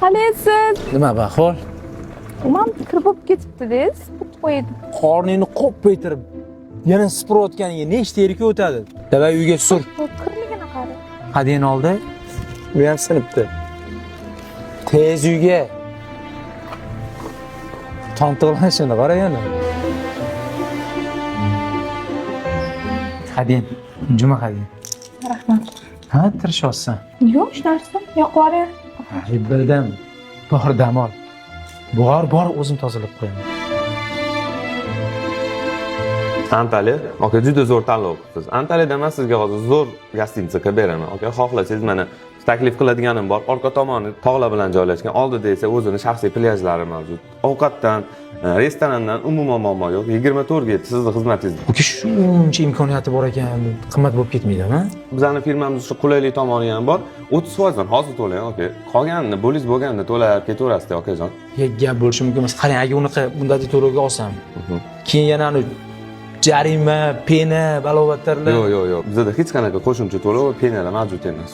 Qalaysiz? Nima bahol? Umam fikr bo'lib ketibdi-da, sport qo'ydi. Qorningni qo'paytirib, yana siporayotganiga nechta yerga o'tadi? Davay uyga sur. Kirmagana qari. Hadin oldi. U ham sinibdi. Tez uyga. Tontiqlanishini qara yana. Hadin, juma hadin. Rahmat. Ha, tirishyapsan. Yo'q, hech narsa. Yo'qori. Bildim. Bor dam ol. Bor, o'zim tozalab qo'yaman. Antaliya, aka juda zo'r tanlov qilibsiz. Antaliyada men sizga hozir zo'r gostinitsa beraman. Aka, xohlasangiz mana taklif qiladiganim bor. Orqa tomoni tog'lar bilan joylashgan. Oldida esa o'zining shaxsiy plyajlari mavjud. Ovqatdan, restorandan umuman muammo yo'q. 24 ga sizning xizmatingizda. Uka shuncha imkoniyati bor ekan, qimmat bo'lib ketmaydimi? Bizning firmamiz shu qulaylik tomoni ham bor. 30% dan hozir to'lang, aka. Qolganini bo'lish bo'lganda to'lab ketaverasiz, akajon. Gap bo'lishi mumkin emas. Qarang, agar unaqa bunday to'lovga olsam, keyin yana jarima, pena, balovatlarlar. Yo'q. Bizda hech qanaqa qo'shimcha to'lov va penalar mavjud emas.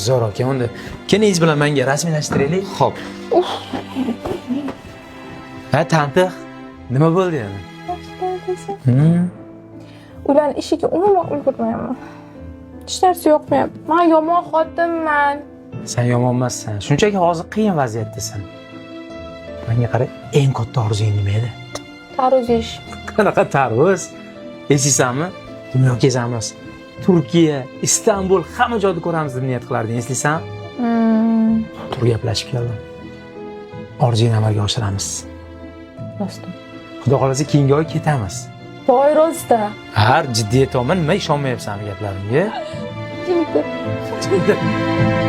Zo'r aka, unda kelingiz bilan menga rasmiylashtiraylik. Xo'p. Ha, tantiq. Nima bo'ldi yana? Ularning ishiga umuman ulgurmayman. Hech narsa yoqmayapti. Men yomon xotinman. Sen yomon emassan. Shunchaki hozir qiyin vaziyatdasan. Menga qara, eng katta orzuying nima edi? Tarvuzish. Qanaqa tarvuz? Eslaysanmi? Dunyo kezamiz. Turkiya, Istanbul, hamma joyda ko'ramiz deb niyat qilarding, eslaysanmi? Tur gaplashib keldim. Orzuyni amalga oshiramiz. Rostmi? Xudo xolasa keyingi oy ketamiz. Voy rosta. Har jiddiy aytaman, nima ishonmayapsanmi gaplarimga? Jiddiy.